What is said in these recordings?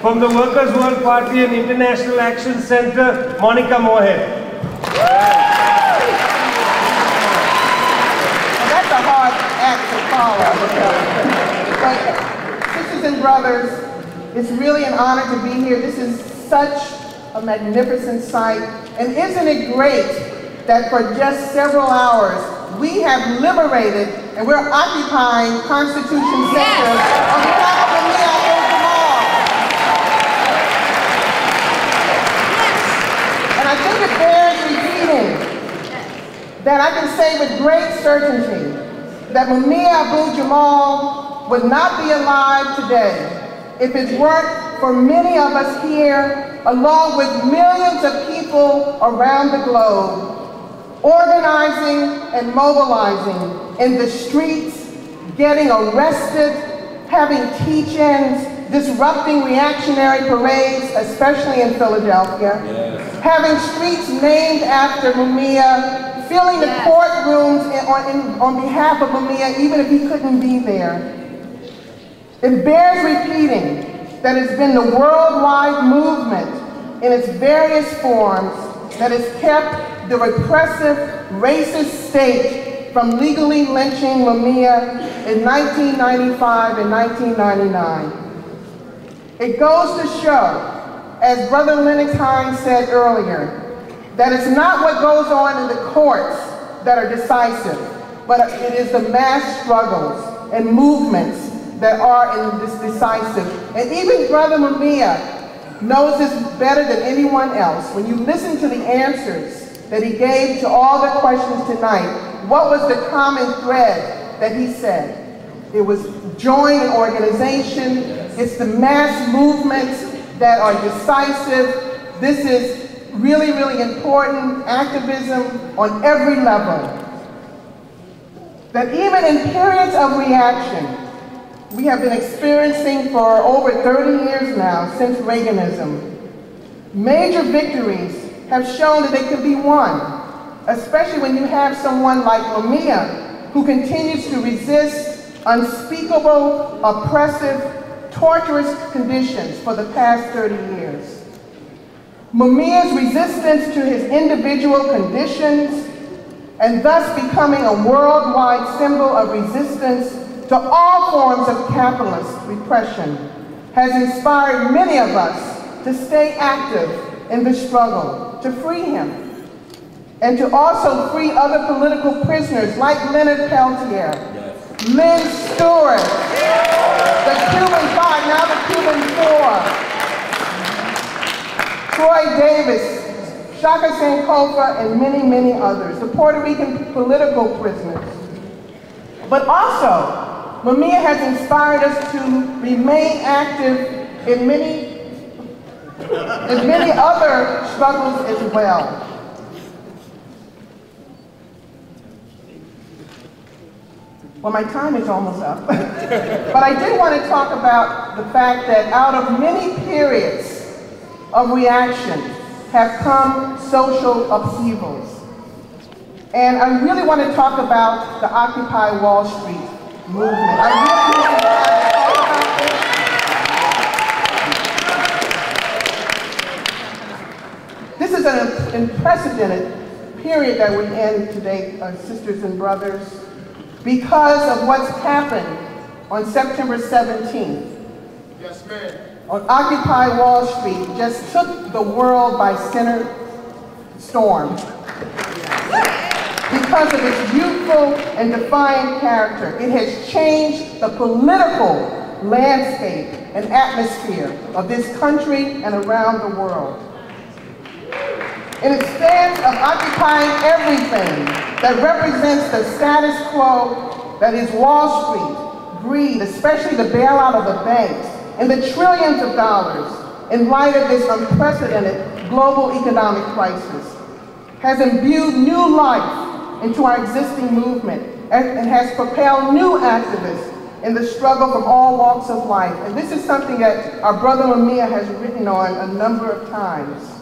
From the Workers' World Party and International Action Center, Monica Moorehead. Well, that's a hard act to follow. But sisters and brothers, it's really an honor to be here. This is such a magnificent sight. And isn't it great that for just several hours, we have liberated and we're occupying Constitution Center on behalf of Mumia Abu-Jamal. And I think it bears repeating that I can say with great certainty that Mumia Abu-Jamal would not be alive today if it weren't for many of us here, along with millions of people around the globe, organizing and mobilizing in the streets, getting arrested, having teach-ins, disrupting reactionary parades, especially in Philadelphia, having streets named after Mumia, filling the courtrooms on behalf of Mumia, even if he couldn't be there. It bears repeating that it's been the worldwide movement in its various forms that has kept the repressive, racist state from legally lynching Mumia in 1995 and 1999. It goes to show, as Brother Lennox Hines said earlier, that it's not what goes on in the courts that are decisive, but it is the mass struggles and movements that are in this decisive. And even Brother Mumia knows this better than anyone else. When you listen to the answers that he gave to all the questions tonight, what was the common thread that he said? It was join an organization. It's the mass movements that are decisive. This is really, really important activism on every level. That even in periods of reaction, we have been experiencing for over 30 years now, since Reaganism, major victories have shown that they can be won, especially when you have someone like Mumia, who continues to resist unspeakable, oppressive, torturous conditions for the past 30 years. Mumia's resistance to his individual conditions, and thus becoming a worldwide symbol of resistance to all forms of capitalist repression, has inspired many of us to stay active in the struggle to free him, and to also free other political prisoners like Leonard Peltier, Lynn Stewart, the Cuban 5, now the Cuban 4, Troy Davis, Shaka Sankofa, and many, many others, the Puerto Rican political prisoners. But also, Mumia has inspired us to remain active in many other struggles as well. Well, my time is almost up. But I did want to talk about the fact that out of many periods of reaction have come social upheavals. And I really want to talk about the Occupy Wall Street movement. I really want to talk about this. This is an unprecedented period that we're in today, sisters and brothers, because of what's happened on September 17th. Yes, ma'am. On Occupy Wall Street just took the world by storm. Because of its youthful and defiant character, it has changed the political landscape and atmosphere of this country and around the world. In its stance of occupying everything that represents the status quo that is Wall Street, greed, especially the bailout of the banks, and the trillions of dollars in light of this unprecedented global economic crisis, has imbued new life into our existing movement and has propelled new activists in the struggle from all walks of life. And this is something that our brother Mumia has written on a number of times.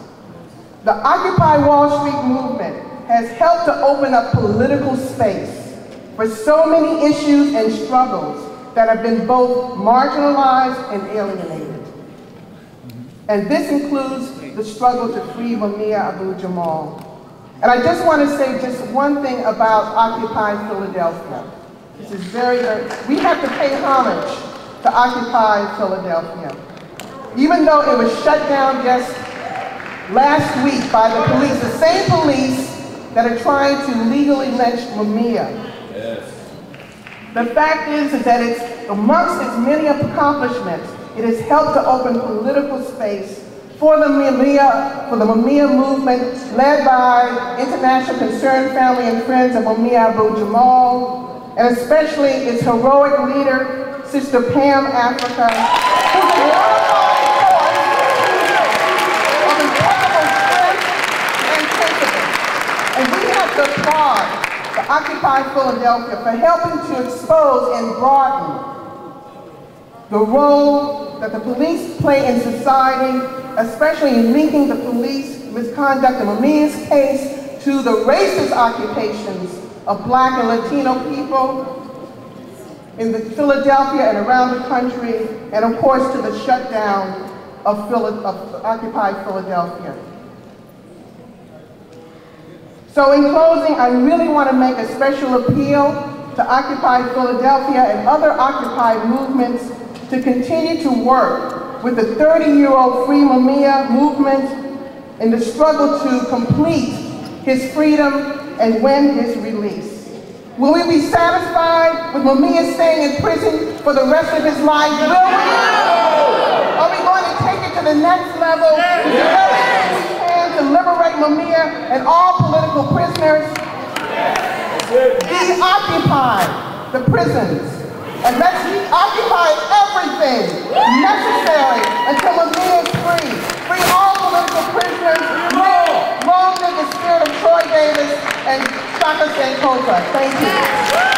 The Occupy Wall Street movement has helped to open up political space for so many issues and struggles that have been both marginalized and alienated. And this includes the struggle to free Mumia Abu-Jamal. And I just want to say just one thing about Occupy Philadelphia. This is very, we have to pay homage to Occupy Philadelphia. Even though it was shut down just last week by the police, the same police that are trying to legally lynch Mumia. Yes. The fact is that it's, amongst its many accomplishments, it has helped to open political space for the Mumia movement, led by International Concerned Family and Friends of Mumia Abu-Jamal, and especially its heroic leader, Sister Pam Africa, who's a glorified force of incredible strength and principle. And we have to applaud the Occupy Philadelphia for helping to expose and broaden the role that the police play in society, especially in linking the police misconduct in Mumia's case to the racist occupations of Black and Latino people in Philadelphia and around the country, and of course to the shutdown of Occupy Philadelphia. So in closing, I really want to make a special appeal to Occupy Philadelphia and other Occupy movements to continue to work with the 30-year-old Free Mumia movement in the struggle to complete his freedom and win his release. Will we be satisfied with Mumia staying in prison for the rest of his life? Will we? Are we going to take it to the next level? To do everything we can to liberate Mumia and all political prisoners? Deoccupy the prisons. And let's occupy everything necessary until Mumia is free. Free all political prisoners. Long live the spirit of Troy Davis and Shaka Sankofa. Thank you.